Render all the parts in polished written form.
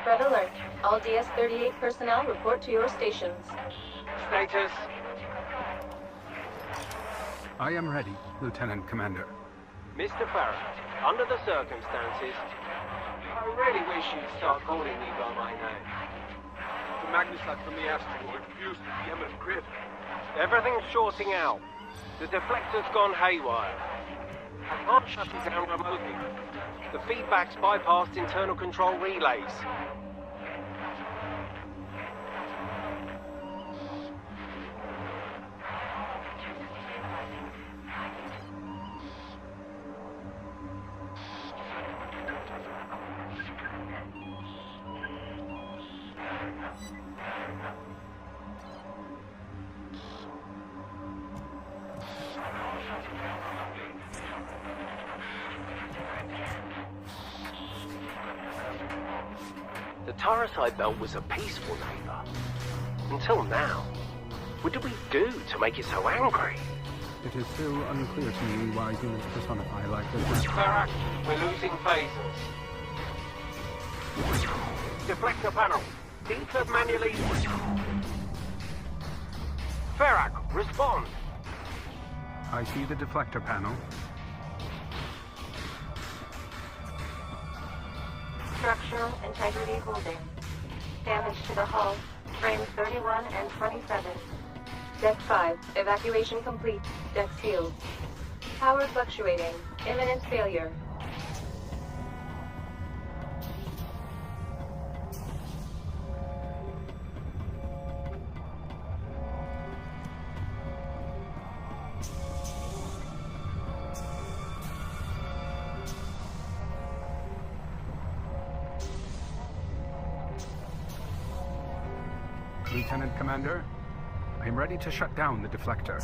Red alert. All DS-38 personnel report to your stations. Status. I am ready, Lieutenant Commander. Mr. Farragut, under the circumstances, I really wish you'd start calling me by my name. The magnesite from the asteroid fused with the eminent grid. Everything's shorting out. The deflector's gone haywire. I can't shut it down remotely. The feedback's bypassed internal control relays. The Tarasite Belt was a peaceful neighbor. Until now. What did we do to make it so angry? It is still unclear to me why units personify like this. Farragut, we're losing phasers. Deflector panel. Insert manually. Farragut, respond. I see the deflector panel. Structural integrity holding. Damage to the hull. Frames 31 and 27. Deck 5. Evacuation complete. Deck sealed. Power fluctuating. Imminent failure. Lieutenant Commander, I am ready to shut down the deflector.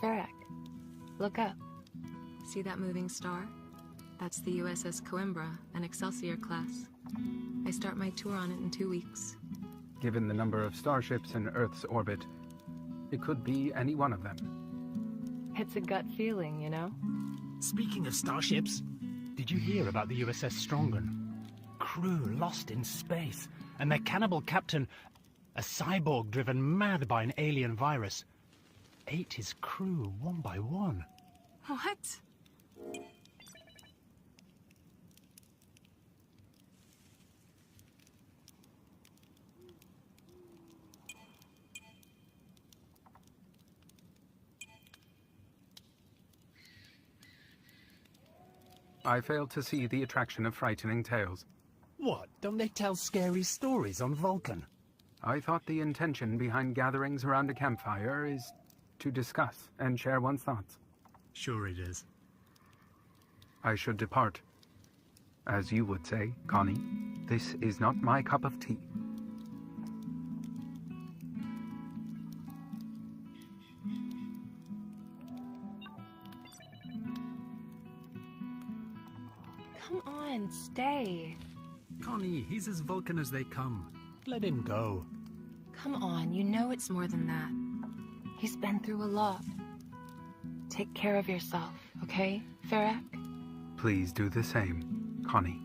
Farragut, look up. See that moving star? That's the USS Coimbra, an Excelsior class. I start my tour on it in 2 weeks. Given the number of starships in Earth's orbit, it could be any one of them. It's a gut feeling, you know? Speaking of starships, did you hear about the USS Strongen? Crew lost in space, and their cannibal captain, a cyborg driven mad by an alien virus, ate his crew one by one. What? I failed to see the attraction of frightening tales. What? Don't they tell scary stories on Vulcan? I thought the intention behind gatherings around a campfire is to discuss and share one's thoughts. Sure it is. I should depart. As you would say, Connie, this is not my cup of tea. Come on, stay. Connie, he's as Vulcan as they come. Let him go. Come on, you know it's more than that. He's been through a lot. Take care of yourself, okay, Farragut? Please do the same, Connie.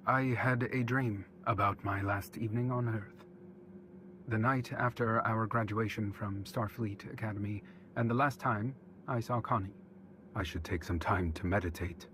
I had a dream about my last evening on Earth. The night after our graduation from Starfleet Academy, and the last time I saw Connie. I should take some time to meditate.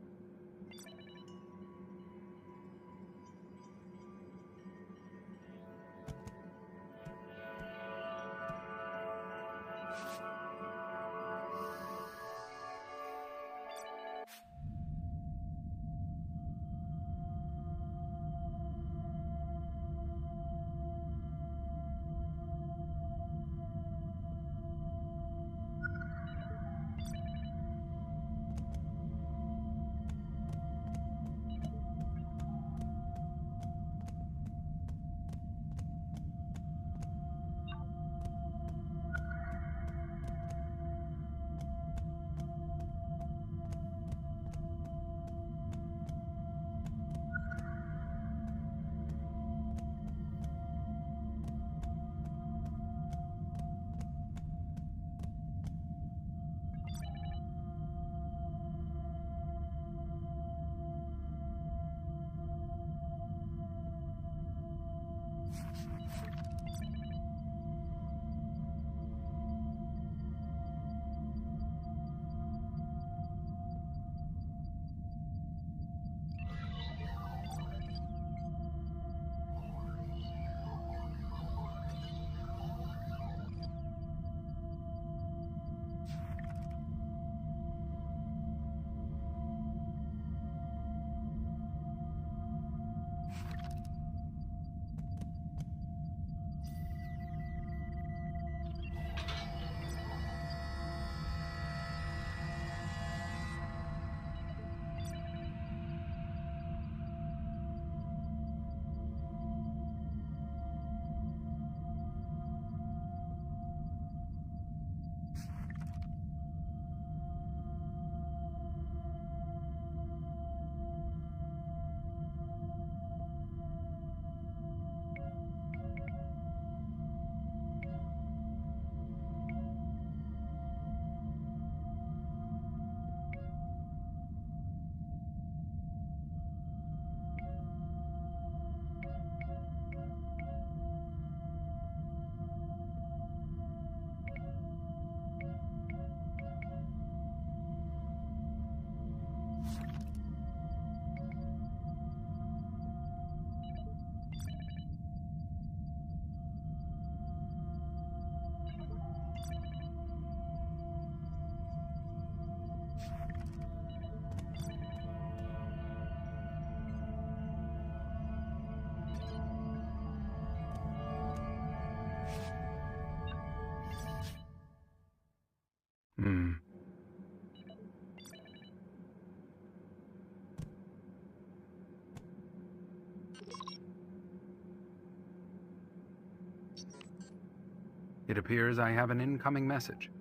It appears I have an incoming message.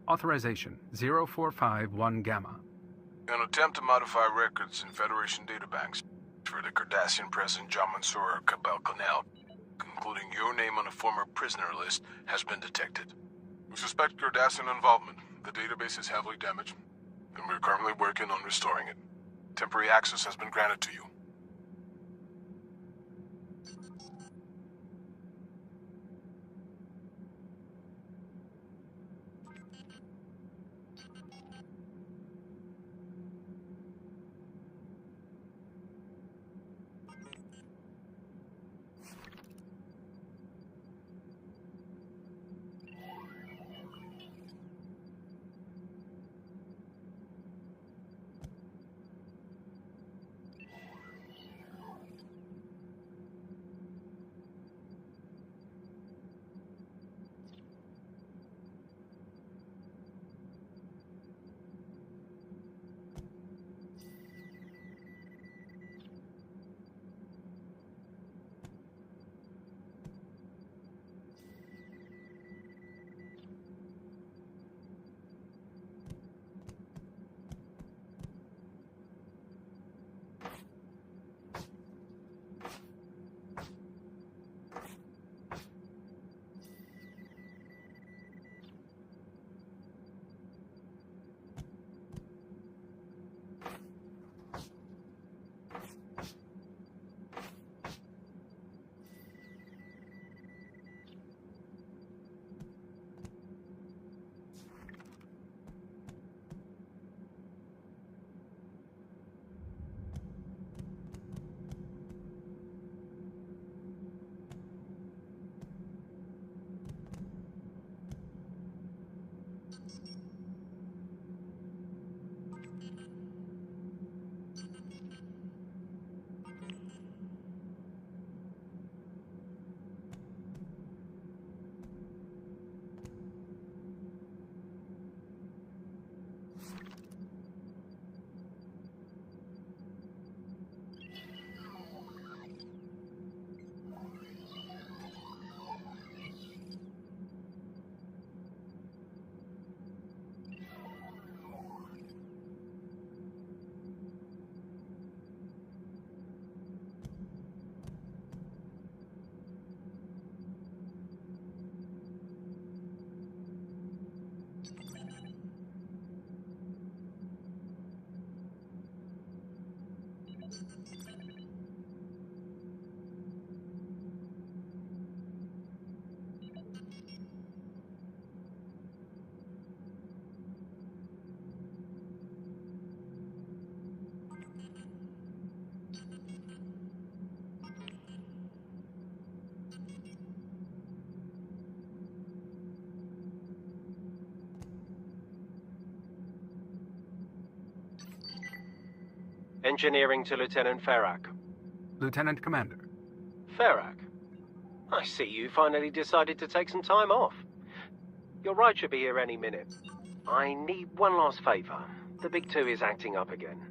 Authorization 0451 Gamma. An attempt to modify records in Federation databanks for the Cardassian President John Mansour Cabal Canal, including your name on a former prisoner list, has been detected. We suspect Cardassian involvement. The database is heavily damaged, and we're currently working on restoring it. Temporary access has been granted to you. Engineering to Lieutenant Ferrak. Lieutenant Commander. Ferrak? I see you finally decided to take some time off. Your ride should be here any minute. I need one last favor. The Big Two is acting up again.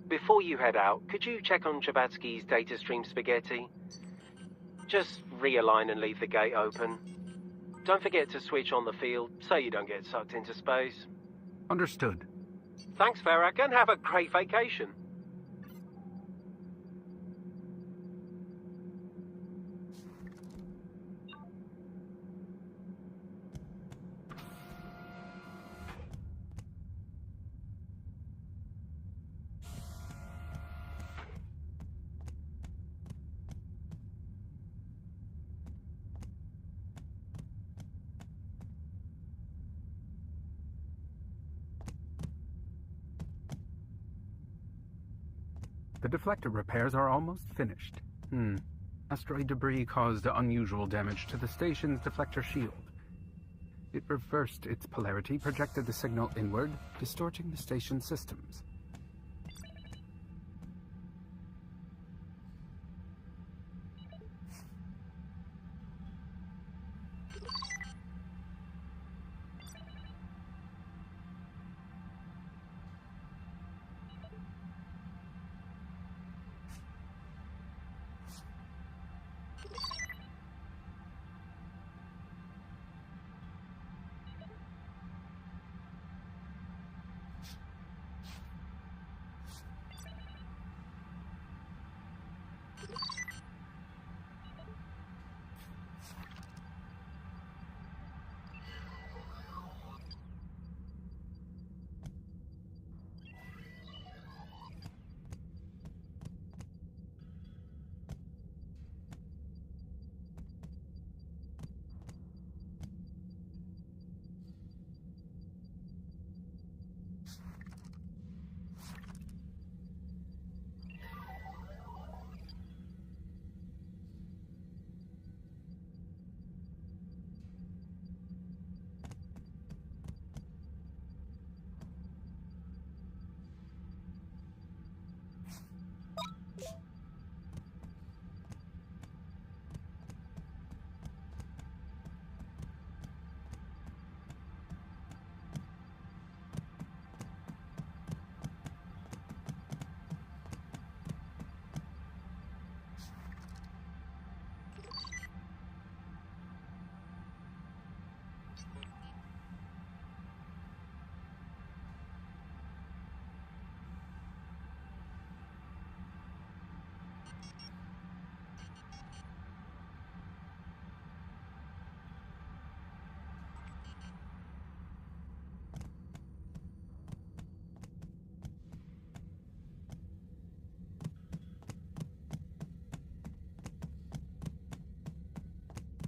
Before you head out, could you check on Chavatsky's data stream spaghetti? Just realign and leave the gate open. Don't forget to switch on the field so you don't get sucked into space. Understood. Thanks, Ferrak, and have a great vacation. The deflector repairs are almost finished. Asteroid debris caused unusual damage to the station's deflector shield. It reversed its polarity, projected the signal inward, distorting the station's systems.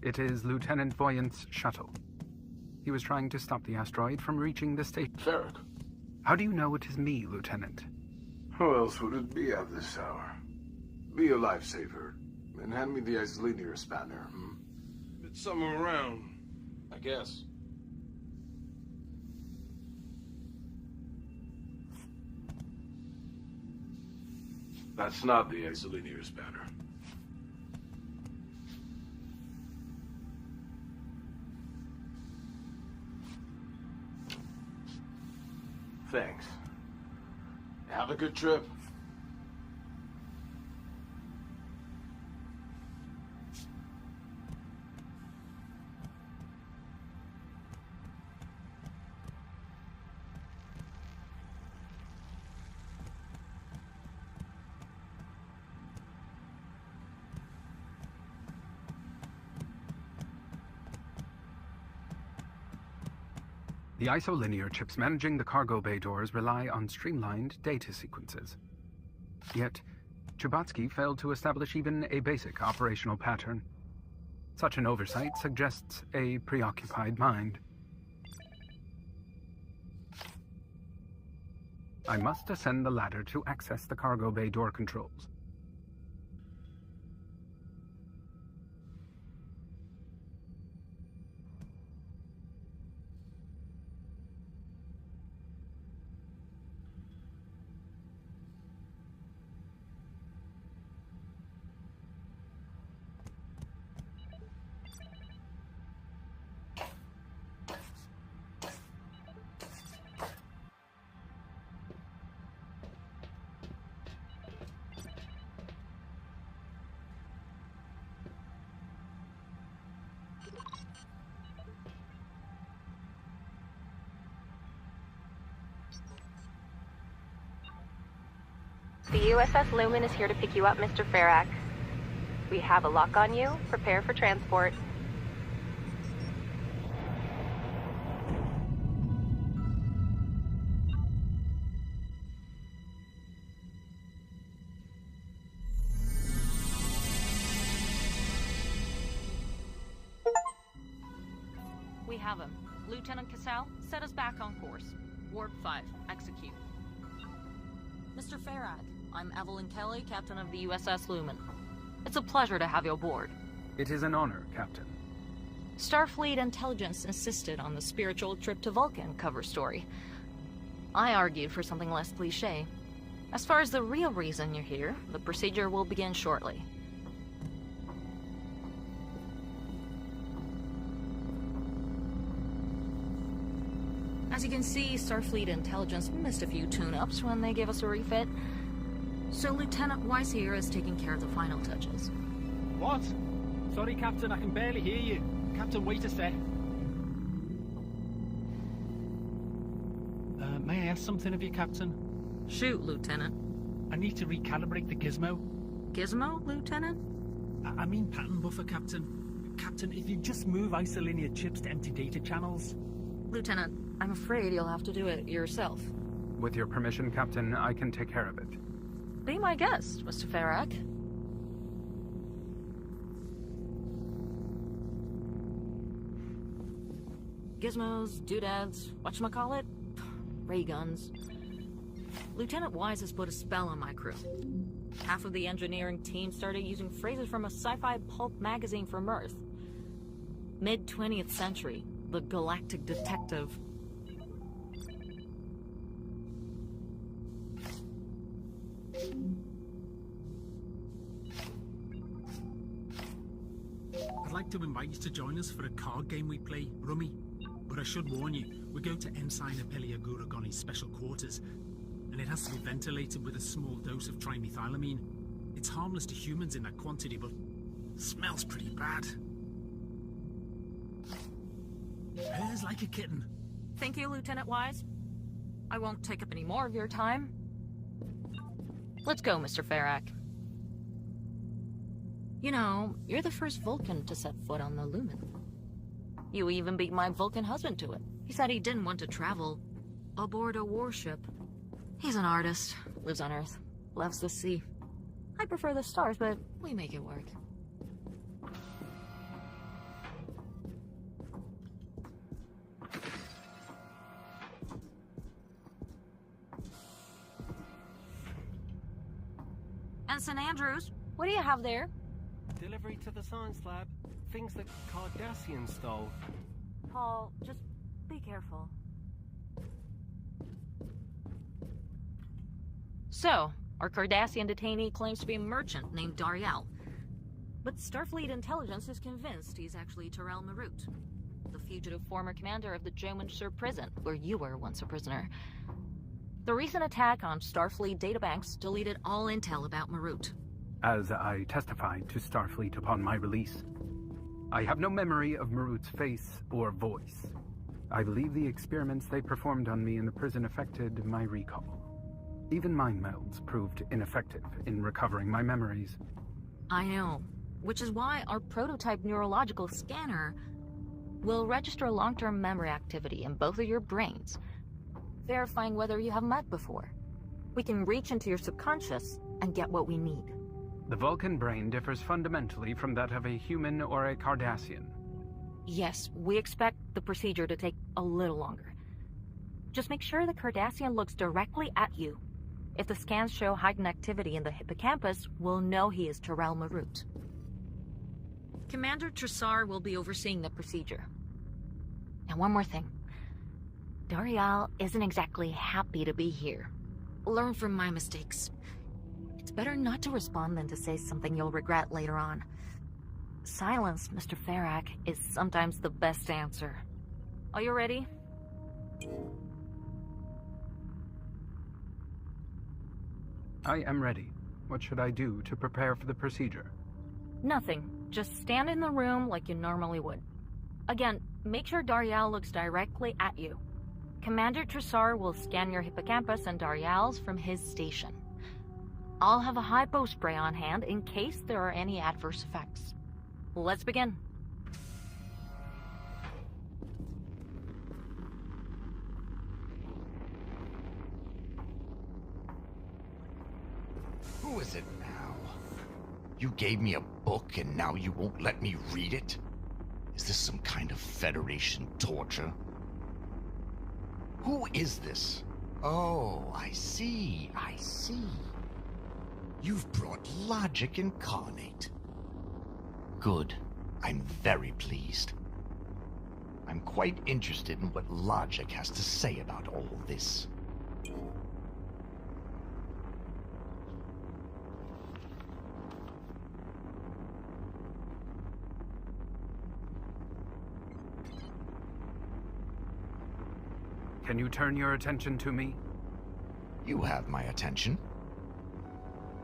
It is Lieutenant Voyant's shuttle. He was trying to stop the asteroid from reaching the station. Ferrak. How do you know it is me, Lieutenant? Who else would it be at this hour? Be a lifesaver, and hand me the isolinear spanner, It's somewhere around, I guess. That's not the isolinear spanner. Thanks. Have a good trip. The isolinear chips managing the cargo bay doors rely on streamlined data sequences. Yet, Chubatsky failed to establish even a basic operational pattern. Such an oversight suggests a preoccupied mind. I must ascend the ladder to access the cargo bay door controls. The USS Lumen is here to pick you up, Mr. Farrak. We have a lock on you. Prepare for transport. We have him. Lieutenant Cassell, set us back on course. Warp 5, execute. Mr. Farrak, I'm Evelyn Kelly, captain of the USS Lumen. It's a pleasure to have you aboard. It is an honor, Captain. Starfleet intelligence insisted on the spiritual trip to Vulcan cover story. I argued for something less cliché. As far as the real reason you're here, the procedure will begin shortly. As you can see, Starfleet intelligence missed a few tune-ups when they gave us a refit. So Lieutenant Weiss here is taking care of the final touches. What? Sorry, Captain, I can barely hear you. Captain, wait a sec. May I ask something of you, Captain? Shoot, Lieutenant. I need to recalibrate the gizmo. Gizmo, Lieutenant? I mean pattern buffer, Captain. Captain, if you just move isolinear chips to empty data channels... Lieutenant, I'm afraid you'll have to do it yourself. With your permission, Captain, I can take care of it. Be my guest, Mr. Farrak. Gizmos, doodads, whatchamacallit? Ray guns. Lieutenant Wise has put a spell on my crew. Half of the engineering team started using phrases from a sci-fi pulp magazine from Earth. Mid-20th century, the galactic detective. I'd like to invite you to join us for a card game we play, Rummy. But I should warn you, we go to Ensign Apelia Guragoni's special quarters, and it has to be ventilated with a small dose of trimethylamine. It's harmless to humans in that quantity, but smells pretty bad. Purrs like a kitten. Thank you, Lieutenant Wise. I won't take up any more of your time. Let's go, Mr. Farrak. You know, you're the first Vulcan to set foot on the Lumen. You even beat my Vulcan husband to it. He said he didn't want to travel aboard a warship. He's an artist, lives on Earth, loves the sea. I prefer the stars, but we make it work. Ensign Andrews, what do you have there? Delivery to the science lab. Things that Cardassian stole. Paul, just be careful. So, our Cardassian detainee claims to be a merchant named Dariel. But Starfleet intelligence is convinced he's actually Terrell Marut, the fugitive former commander of the Jomansur prison, where you were once a prisoner. The recent attack on Starfleet databanks deleted all intel about Marut. As I testified to Starfleet upon my release, I have no memory of Marut's face or voice. I believe the experiments they performed on me in the prison affected my recall. Even mind melds proved ineffective in recovering my memories. I know, which is why our prototype neurological scanner will register long-term memory activity in both of your brains, verifying whether you have met before. We can reach into your subconscious and get what we need. The Vulcan brain differs fundamentally from that of a human or a Cardassian. Yes, we expect the procedure to take a little longer. Just make sure the Cardassian looks directly at you. If the scans show heightened activity in the hippocampus, we'll know he is Terrell Marut. Commander Tressar will be overseeing the procedure. And one more thing. Darial isn't exactly happy to be here. Learn from my mistakes. It's better not to respond than to say something you'll regret later on. Silence, Mr. Farrak, is sometimes the best answer. Are you ready? I am ready. What should I do to prepare for the procedure? Nothing. Just stand in the room like you normally would. Again, make sure Darial looks directly at you. Commander Tressar will scan your hippocampus and Darial's from his station. I'll have a hypo spray on hand in case there are any adverse effects. Let's begin. Who is it now? You gave me a book and now you won't let me read it? Is this some kind of Federation torture? Who is this? Oh, I see. You've brought logic incarnate. Good. I'm very pleased. I'm quite interested in what logic has to say about all this. Can you turn your attention to me? You have my attention.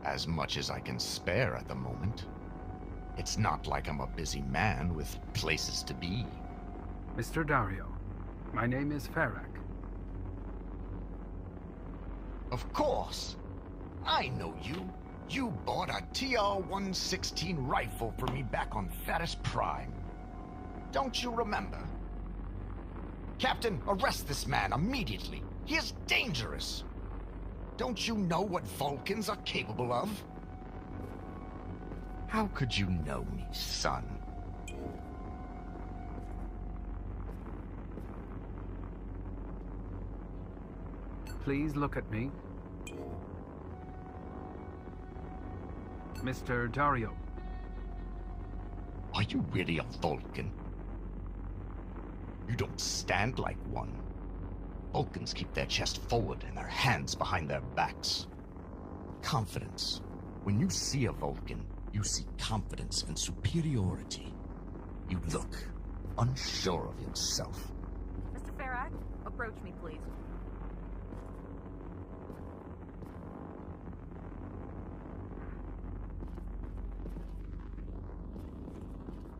As much as I can spare at the moment. It's not like I'm a busy man with places to be. Mr. Dario, my name is Farrak. Of course. I know you. You bought a TR-116 rifle for me back on Fatis Prime. Don't you remember? Captain, arrest this man immediately. He is dangerous. Don't you know what Vulcans are capable of? How could you know me, son? Please look at me. Mr. Dario. Are you really a Vulcan? You don't stand like one. Vulcans keep their chest forward and their hands behind their backs. Confidence. When you see a Vulcan, you see confidence and superiority. You look unsure of yourself. Mr. Farrak, approach me, please.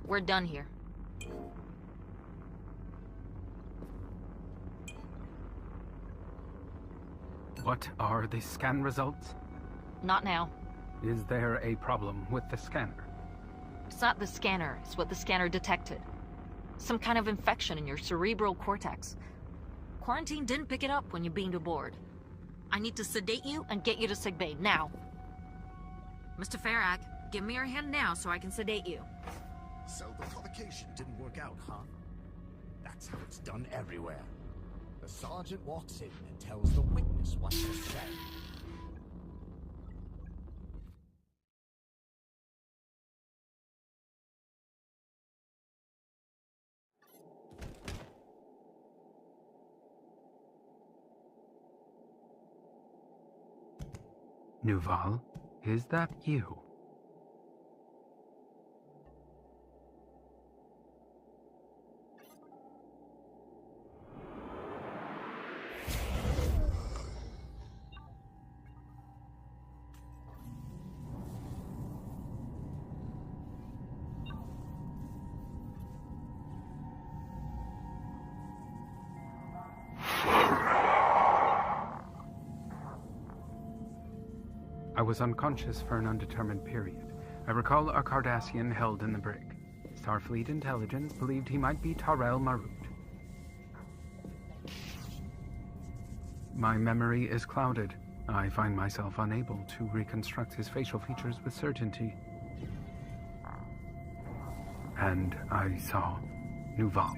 We're done here. What are the scan results? Not now. Is there a problem with the scanner? It's not the scanner, it's what the scanner detected. Some kind of infection in your cerebral cortex. Quarantine didn't pick it up when you beamed aboard. I need to sedate you and get you to sickbay, now. Mr. Farrak, give me your hand now so I can sedate you. So the provocation didn't work out, huh? That's how it's done everywhere. The sergeant walks in and tells the witness what to say. Nuval, is that you? I was unconscious for an undetermined period. I recall a Cardassian held in the brig. Starfleet intelligence believed he might be Terrell Marut. My memory is clouded. I find myself unable to reconstruct his facial features with certainty. And I saw Nuval.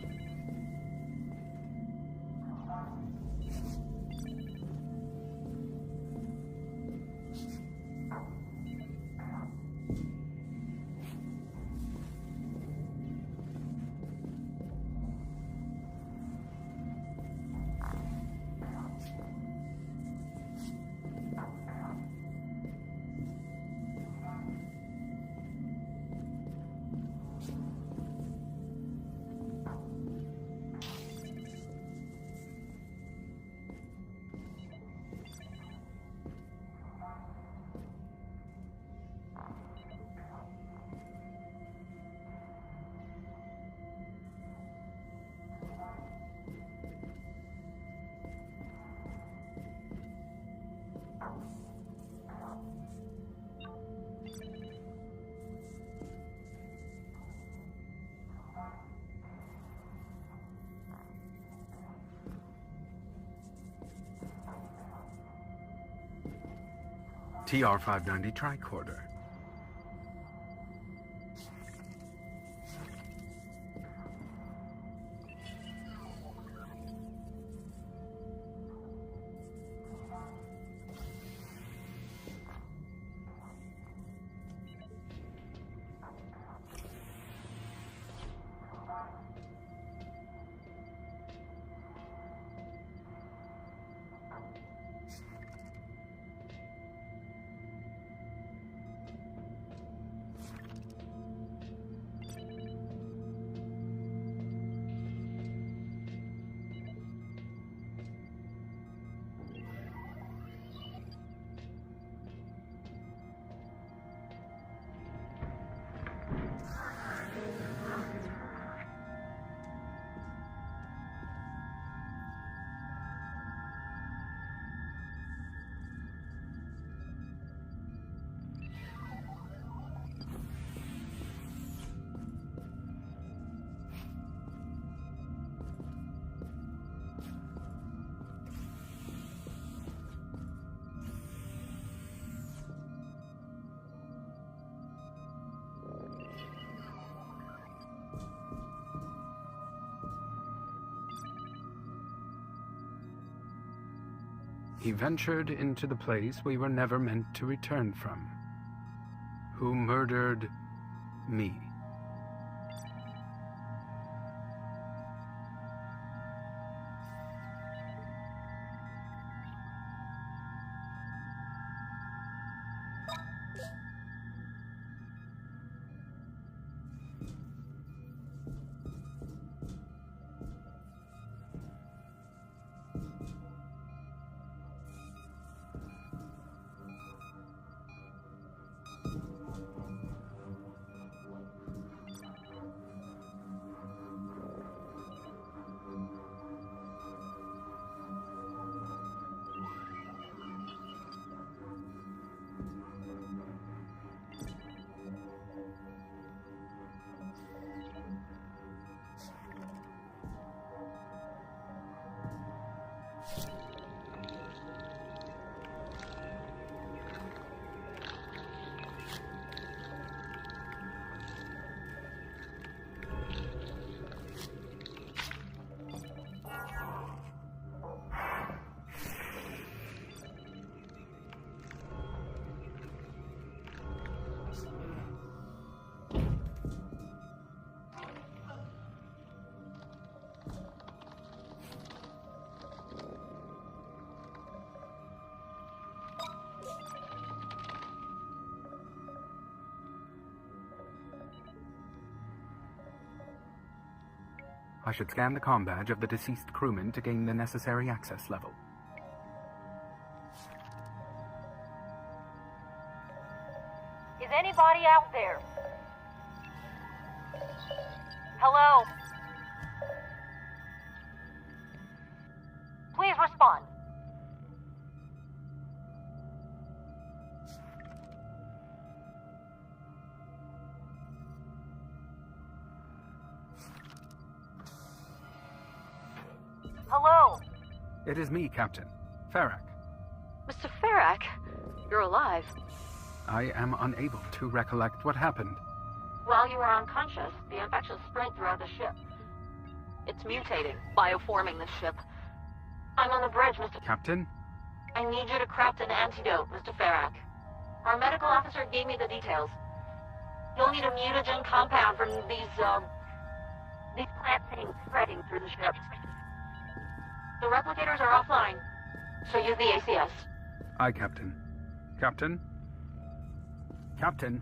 TR-590 tricorder. He ventured into the place we were never meant to return from. Who murdered me? I should scan the comm badge of the deceased crewman to gain the necessary access level. Is anybody out there? Hello? Please respond. Hello? It is me, Captain. Farrak. Mr. Farrak, you're alive. I am unable to recollect what happened. While you were unconscious, the infection spread throughout the ship. It's mutating, bioforming the ship. I'm on the bridge, Mr. Captain? I need you to craft an antidote, Mr. Farrak. Our medical officer gave me the details. You'll need a mutagen compound from these plant things spreading through the ship. The replicators are offline, so use the ACS. Aye, Captain. Captain? Captain?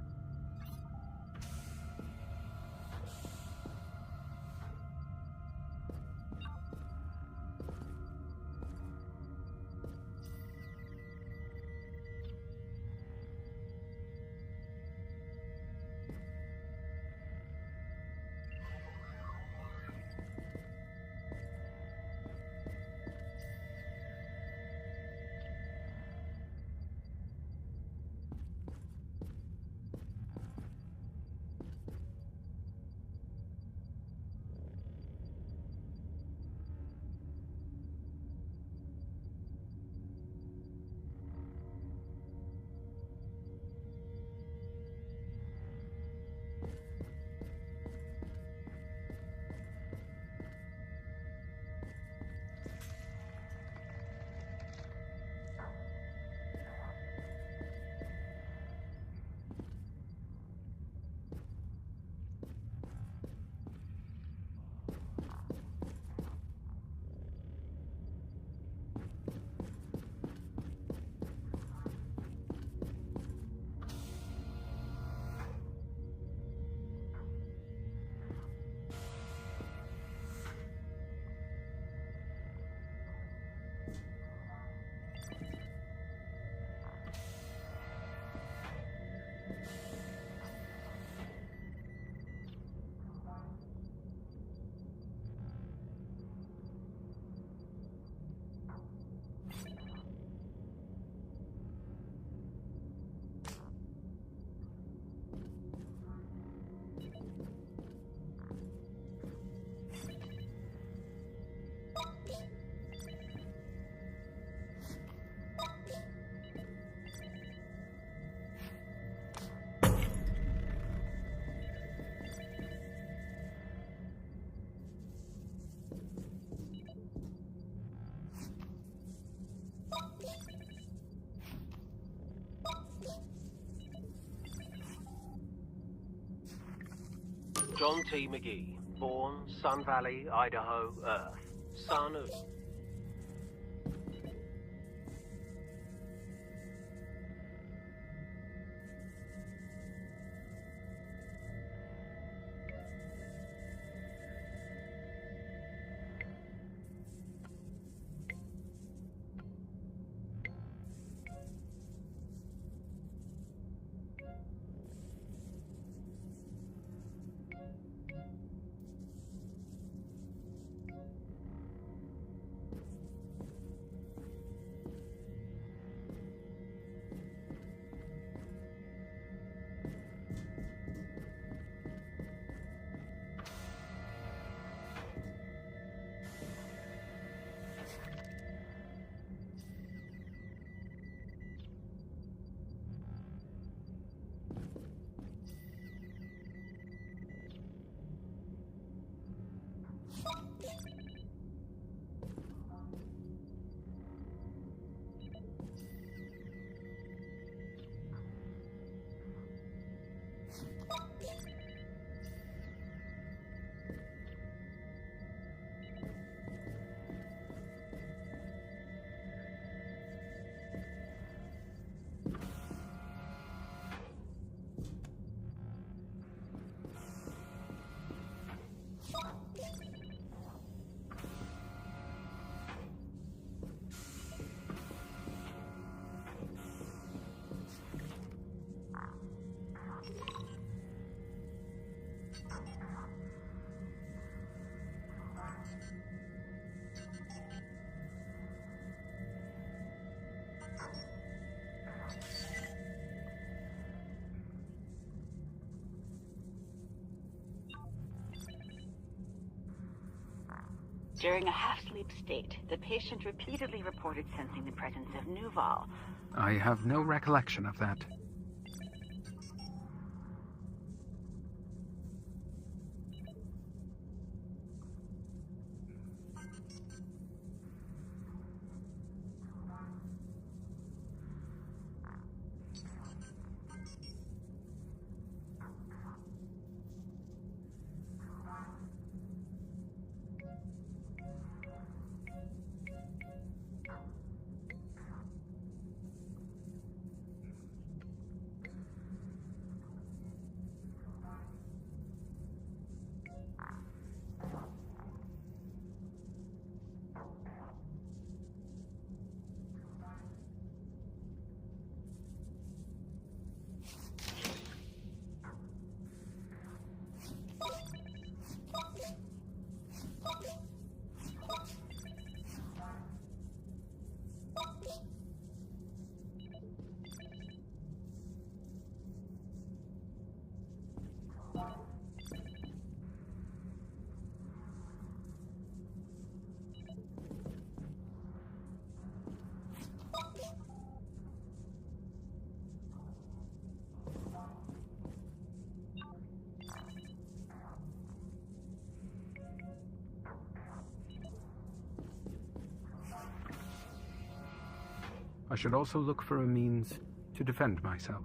John T. McGee, born Sun Valley, Idaho, Earth. Son of... During a half-sleep state, the patient repeatedly reported sensing the presence of Nuval. I have no recollection of that. I should also look for a means to defend myself.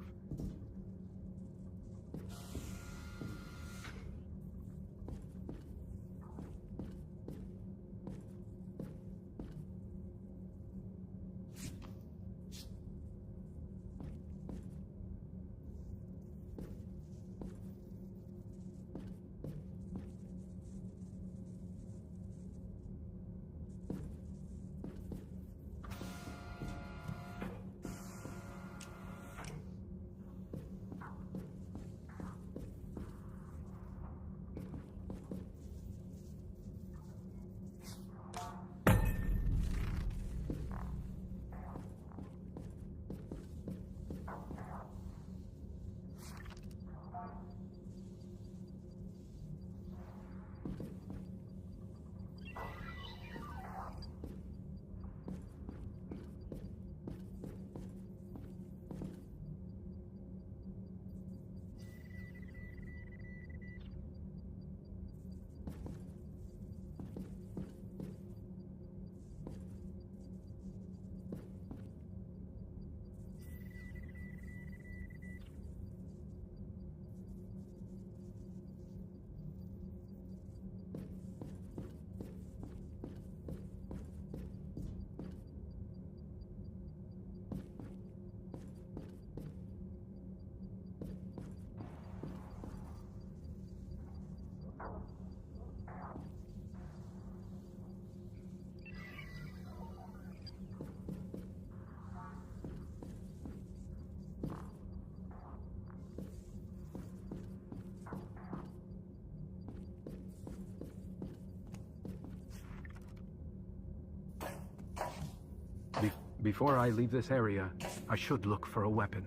Before I leave this area, I should look for a weapon.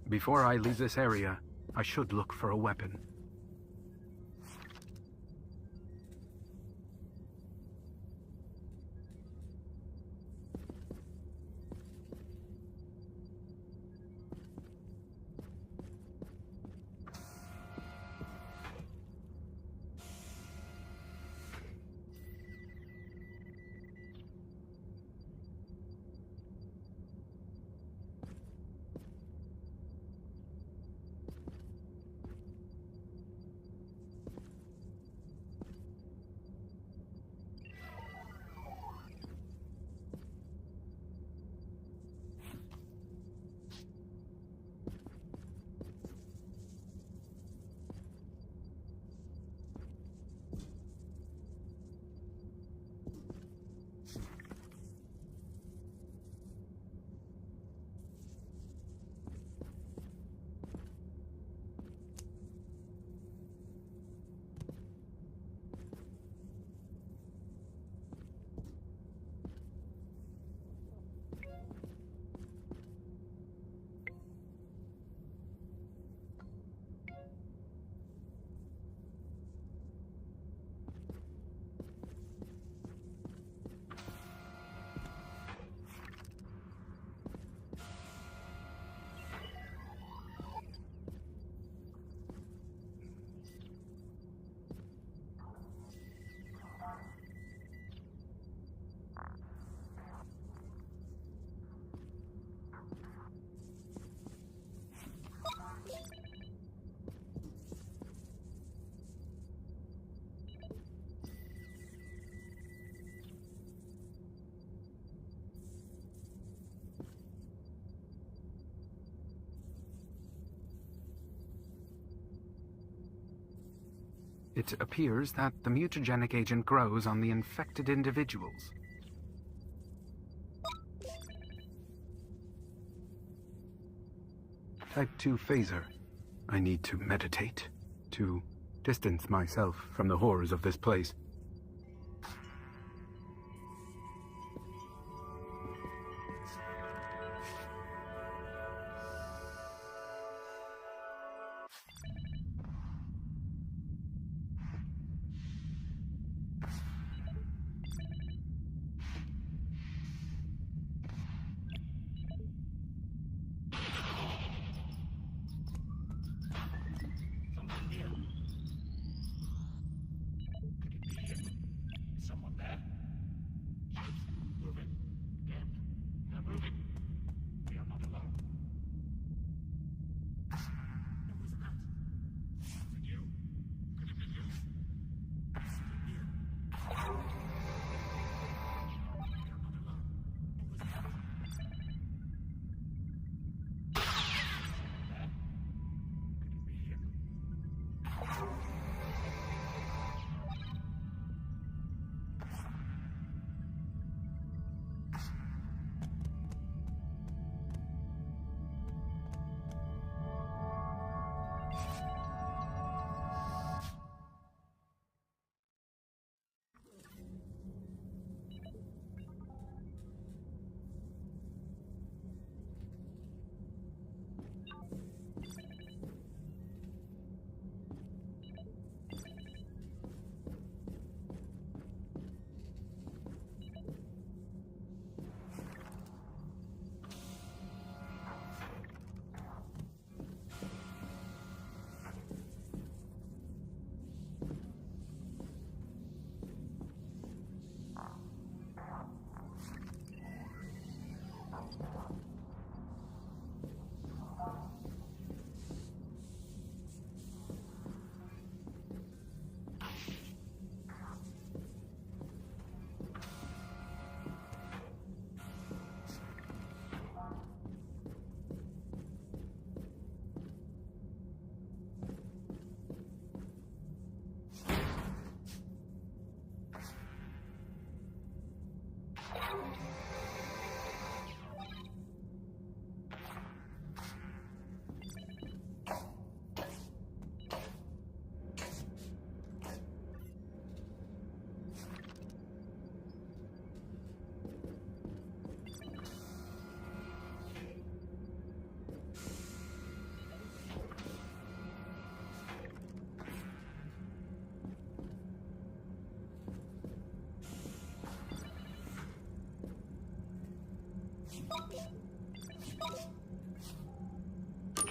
Before I leave this area, I should look for a weapon. It appears that the mutagenic agent grows on the infected individuals. Type 2 phaser. I need to meditate, to distance myself from the horrors of this place.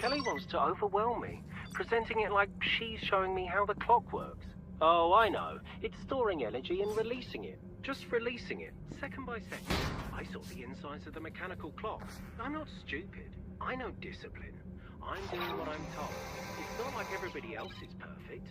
Kelly wants to overwhelm me, presenting it like she's showing me how the clock works. Oh, I know. It's storing energy and releasing it. Just releasing it, second by second. I saw the insides of the mechanical clock. I'm not stupid. I know discipline. I'm doing what I'm told. It's not like everybody else is perfect.